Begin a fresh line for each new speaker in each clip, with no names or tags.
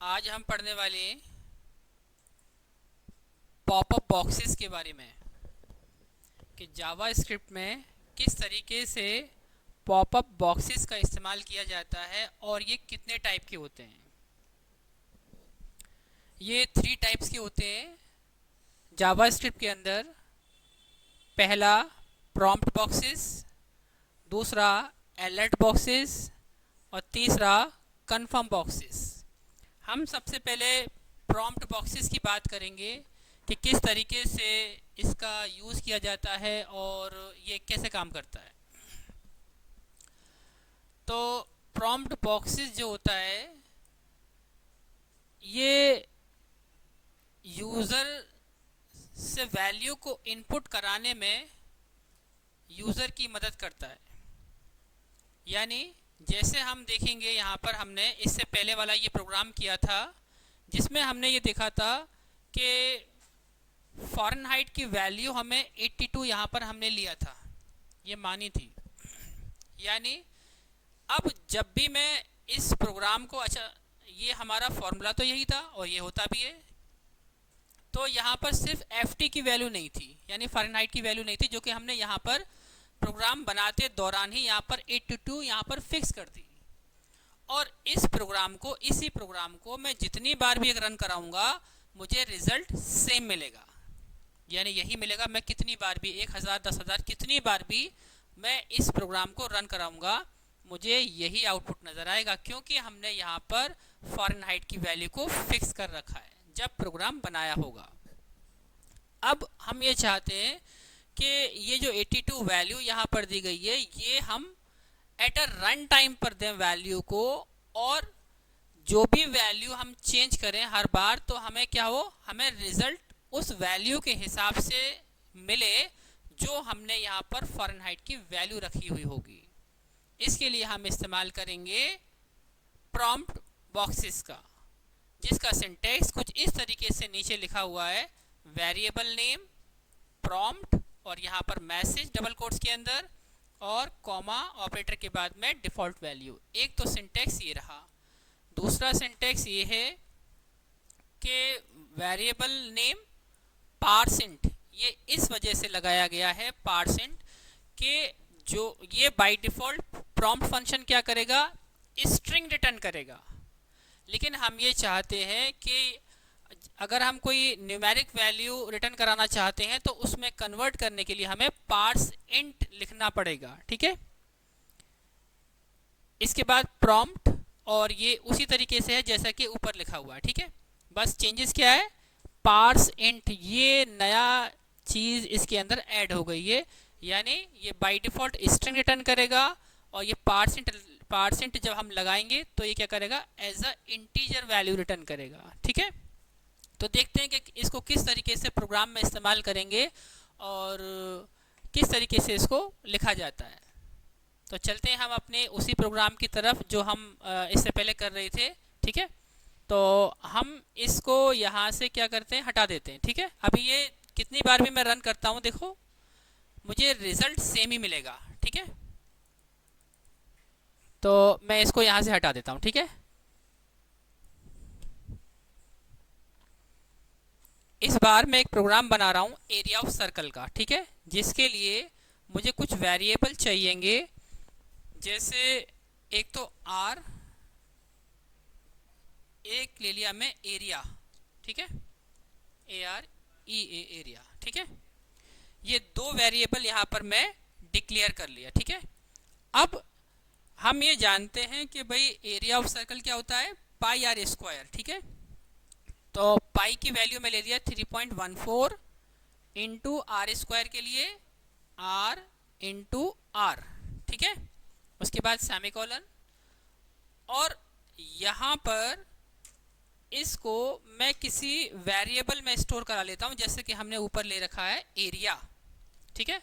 आज हम पढ़ने वाले हैं पॉपअप बॉक्सेस के बारे में कि जावा स्क्रिप्ट में किस तरीके से पॉपअप बॉक्सेस का इस्तेमाल किया जाता है और ये कितने टाइप के होते हैं। ये 3 टाइप्स के होते हैं जावा स्क्रिप्ट के अंदर। पहला प्रॉम्प्ट बॉक्सेस, दूसरा अलर्ट बॉक्सेस और तीसरा कन्फर्म बॉक्सेस। हम सबसे पहले प्रॉम्प्ट बॉक्सेस की बात करेंगे कि किस तरीके से इसका यूज़ किया जाता है और ये कैसे काम करता है। तो प्रॉम्प्ट बॉक्सेस जो होता है ये यूज़र से वैल्यू को इनपुट कराने में यूज़र की मदद करता है। यानी जैसे हम देखेंगे यहाँ पर हमने इससे पहले वाला ये प्रोग्राम किया था जिसमें हमने ये देखा था कि फ़ारेनहाइट की वैल्यू हमें 82 यहाँ पर हमने लिया था, ये मानी थी। यानी अब जब भी मैं इस प्रोग्राम को, अच्छा ये हमारा फॉर्मूला तो यही था और ये होता भी है, तो यहाँ पर सिर्फ एफ की वैल्यू नहीं थी, यानी फ़ारेनहाइट की वैल्यू नहीं थी, जो कि हमने यहाँ पर प्रोग्राम बनाते दौरान ही यहाँ पर 82 यहाँ पर फिक्स कर दी। और इस प्रोग्राम को, इसी प्रोग्राम को मैं जितनी बार भी रन कराऊंगा मुझे रिजल्ट सेम मिलेगा, यानी यही मिलेगा। मैं कितनी बार भी 1000 10,000 कितनी बार भी मैं इस प्रोग्राम को रन कराऊंगा मुझे यही आउटपुट नज़र आएगा, क्योंकि हमने यहाँ पर फ़ारेनहाइट की वैल्यू को फिक्स कर रखा है जब प्रोग्राम बनाया होगा। अब हम ये चाहते हैं कि ये जो 82 वैल्यू यहाँ पर दी गई है ये हम एट अ रन टाइम पर दें वैल्यू को, और जो भी वैल्यू हम चेंज करें हर बार तो हमें क्या हो, हमें रिजल्ट उस वैल्यू के हिसाब से मिले जो हमने यहाँ पर फ़ारेनहाइट की वैल्यू रखी हुई होगी। इसके लिए हम इस्तेमाल करेंगे प्रॉम्प्ट बॉक्सेस का, जिसका सिंटैक्स कुछ इस तरीके से नीचे लिखा हुआ है। वेरिएबल नेम, प्रॉम्प्ट और यहाँ पर मैसेज डबल कोट्स के अंदर और कॉमा ऑपरेटर के बाद में डिफ़ॉल्ट वैल्यू। एक तो सिंटैक्स ये रहा। दूसरा सिंटैक्स ये है कि वेरिएबल नेम पारसेंट, ये इस वजह से लगाया गया है पारसेंट कि जो ये बाय डिफ़ॉल्ट प्रॉम्प्ट फंक्शन क्या करेगा, स्ट्रिंग रिटर्न करेगा। लेकिन हम ये चाहते हैं कि अगर हम कोई न्यूमेरिक वैल्यू रिटर्न कराना चाहते हैं तो उसमें कन्वर्ट करने के लिए हमें पार्स इंट लिखना पड़ेगा, ठीक है। इसके बाद प्रॉम्प्ट, और ये उसी तरीके से है जैसा कि ऊपर लिखा हुआ है, ठीक है। बस चेंजेस क्या है, पार्स इंट, ये नया चीज़ इसके अंदर ऐड हो गई है। यानी ये बाय डिफ़ॉल्ट स्ट्रिंग रिटर्न करेगा और ये पार्सेंट जब हम लगाएंगे तो ये क्या करेगा, as a integer value return करेगा, ठीक है। तो देखते हैं कि इसको किस तरीके से प्रोग्राम में इस्तेमाल करेंगे और किस तरीके से इसको लिखा जाता है। तो चलते हैं हम अपने उसी प्रोग्राम की तरफ जो हम इससे पहले कर रहे थे, ठीक है। तो हम इसको यहाँ से क्या करते हैं, हटा देते हैं, ठीक है। अभी ये कितनी बार भी मैं रन करता हूँ देखो मुझे रिजल्ट सेम ही मिलेगा, ठीक है। तो मैं इसको यहाँ से हटा देता हूँ, ठीक है। इस बार मैं एक प्रोग्राम बना रहा हूँ एरिया ऑफ सर्कल का, ठीक है, जिसके लिए मुझे कुछ वेरिएबल चाहिएंगे। जैसे एक तो आर, एक ले लिया मैं एरिया, ठीक है, AREA एरिया, ठीक है। ये 2 वेरिएबल यहाँ पर मैं डिक्लेयर कर लिया, ठीक है। अब हम ये जानते हैं कि भाई एरिया ऑफ सर्कल क्या होता है, पाई आर स्क्वायर, ठीक है। तो पाई की वैल्यू में ले लिया 3.14 इंटू आर स्क्वायर के लिए आर इंटू आर, ठीक है। उसके बाद सेमीकोलन, और यहाँ पर इसको मैं किसी वेरिएबल में स्टोर करा लेता हूँ, जैसे कि हमने ऊपर ले रखा है एरिया, ठीक है।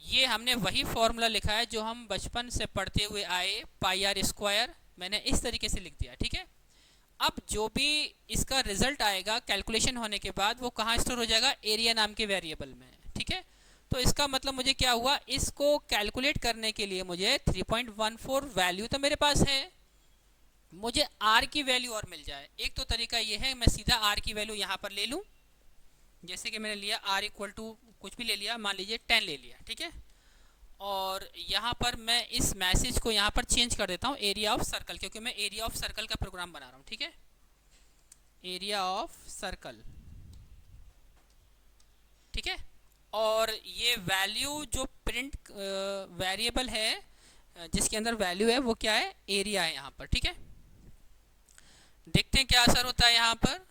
ये हमने वही फॉर्मूला लिखा है जो हम बचपन से पढ़ते हुए आए, पाई आर स्क्वायर, मैंने इस तरीके से लिख दिया, ठीक है। अब जो भी इसका रिजल्ट आएगा कैलकुलेशन होने के बाद वो कहाँ स्टोर हो जाएगा, एरिया नाम के वेरिएबल में, ठीक है। तो इसका मतलब मुझे क्या हुआ, इसको कैलकुलेट करने के लिए मुझे 3.14 वैल्यू तो मेरे पास है, मुझे आर की वैल्यू और मिल जाए। एक तो तरीका ये है मैं सीधा आर की वैल्यू यहाँ पर ले लूँ, जैसे कि मैंने लिया आर इक्वल टू कुछ भी ले लिया, मान लीजिए 10 ले लिया, ठीक है। और यहाँ पर मैं इस मैसेज को यहाँ पर चेंज कर देता हूँ एरिया ऑफ सर्कल, क्योंकि मैं एरिया ऑफ सर्कल का प्रोग्राम बना रहा हूँ, ठीक है। एरिया ऑफ सर्कल, ठीक है। और ये वैल्यू जो प्रिंट वेरिएबल है जिसके अंदर वैल्यू है वो क्या है, एरिया है यहाँ पर, ठीक है। देखते हैं क्या असर होता है यहाँ पर।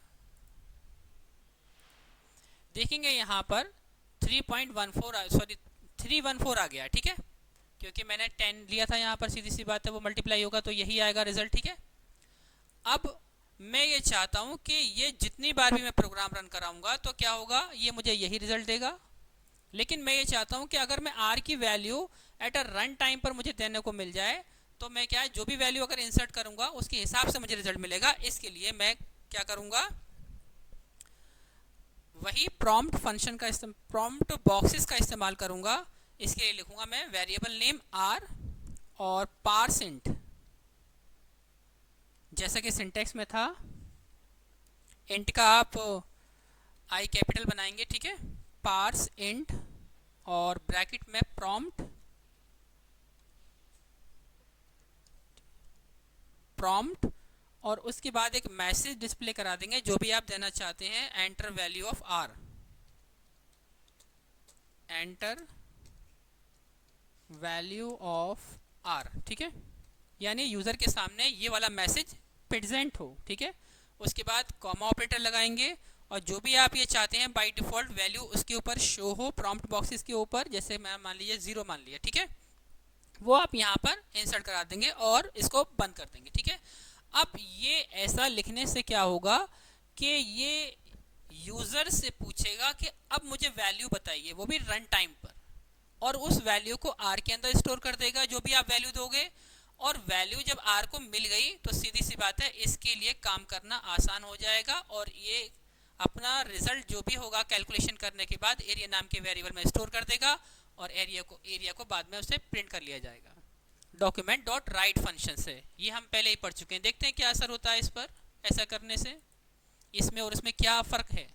देखेंगे यहाँ पर 314 आ गया, ठीक है, क्योंकि मैंने 10 लिया था यहाँ पर, सीधी सी बात है वो मल्टीप्लाई होगा तो यही आएगा रिजल्ट, ठीक है। अब मैं ये चाहता हूँ कि ये जितनी बार भी मैं प्रोग्राम रन कराऊंगा तो क्या होगा, ये मुझे यही रिजल्ट देगा। लेकिन मैं ये चाहता हूँ कि अगर मैं आर की value at a run time पर मुझे देने को मिल जाए तो मैं क्या है, जो भी वैल्यू अगर इंसर्ट करूंगा उसके हिसाब से मुझे रिजल्ट मिलेगा। इसके लिए मैं क्या करूंगा, वही प्रॉम्प्ट फंक्शन का प्रॉम्प्ट बॉक्सेस का इस्तेमाल करूंगा। इसके लिए लिखूंगा मैं वेरिएबल नेम आर और पार्स इंट, जैसा कि सिंटेक्स में था। इंट का आप आई कैपिटल बनाएंगे, ठीक है, पार्स इंट और ब्रैकेट में प्रॉम्प्ट और उसके बाद एक मैसेज डिस्प्ले करा देंगे जो भी आप देना चाहते हैं, enter value of r, enter value of r, ठीक है। यानी यूज़र के सामने ये वाला मैसेज प्रेजेंट हो, ठीक है। उसके बाद कॉमा ऑपरेटर लगाएंगे और जो भी आप ये चाहते हैं बाय डिफ़ॉल्ट वैल्यू उसके ऊपर शो हो प्रॉम्प्ट बॉक्सेस के ऊपर, जैसे मैं मान लीजिए 0 मान लिया, ठीक है, वो आप यहाँ पर इंसर्ट करा देंगे और इसको बंद कर देंगे, ठीक है। अब ये ऐसा लिखने से क्या होगा कि ये यूज़र से पूछेगा कि अब मुझे वैल्यू बताइए, वो भी रन टाइम पर, और उस वैल्यू को आर के अंदर स्टोर कर देगा जो भी आप वैल्यू दोगे। और वैल्यू जब आर को मिल गई तो सीधी सी बात है इसके लिए काम करना आसान हो जाएगा और ये अपना रिजल्ट जो भी होगा कैलकुलेशन करने के बाद एरिया नाम के वेरिएबल में स्टोर कर देगा और एरिया को बाद में उसे प्रिंट कर लिया जाएगा डॉक्यूमेंट डॉट राइट फंक्शन से। ये हम पहले ही पढ़ चुके हैं। देखते हैं क्या असर होता है इस पर, ऐसा करने से इसमें और इसमें क्या फ़र्क है।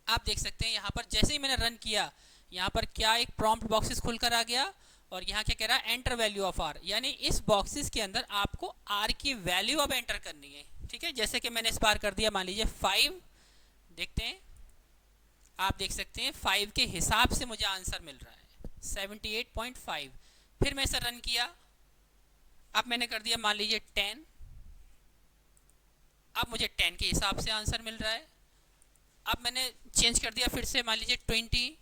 आप देख सकते हैं यहाँ पर जैसे ही मैंने रन किया यहाँ पर क्या एक प्रॉम्प्ट बॉक्सेस खुलकर आ गया और यहाँ क्या कह रहा है, एंटर वैल्यू ऑफ आर, यानी इस बॉक्सेस के अंदर आपको आर की वैल्यू अब एंटर करनी है, ठीक है। जैसे कि मैंने इस बार कर दिया, मान लीजिए 5, देखते हैं, आप देख सकते हैं 5 के हिसाब से मुझे आंसर मिल रहा है 78.5। फिर मैं इसे रन किया, अब मैंने कर दिया मान लीजिए 10, अब मुझे 10 के हिसाब से आंसर मिल रहा है। अब मैंने चेंज कर दिया फिर से मान लीजिए 20,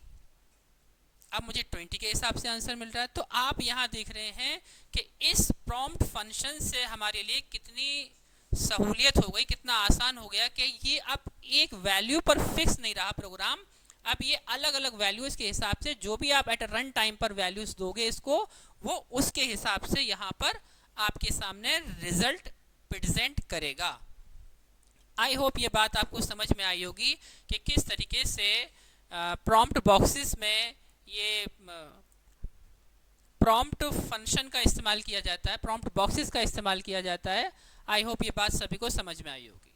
अब मुझे 20 के हिसाब से आंसर मिल रहा है। तो आप यहाँ देख रहे हैं कि इस प्रॉम्प्ट फंक्शन से हमारे लिए कितनी सहूलियत हो गई, कितना आसान हो गया कि ये अब एक वैल्यू पर फिक्स नहीं रहा प्रोग्राम, अब ये अलग अलग वैल्यूज के हिसाब से जो भी आप एट रन टाइम पर वैल्यूज दोगे इसको, वो उसके हिसाब से यहाँ पर आपके सामने रिजल्ट प्रेजेंट करेगा। आई होप ये बात आपको समझ में आई होगी कि किस तरीके से प्रॉम्प्ट बॉक्सेस में ये प्रॉम्प्ट फंक्शन का इस्तेमाल किया जाता है, प्रॉम्प्ट बॉक्सेस का इस्तेमाल किया जाता है। आई होप ये बात सभी को समझ में आई होगी।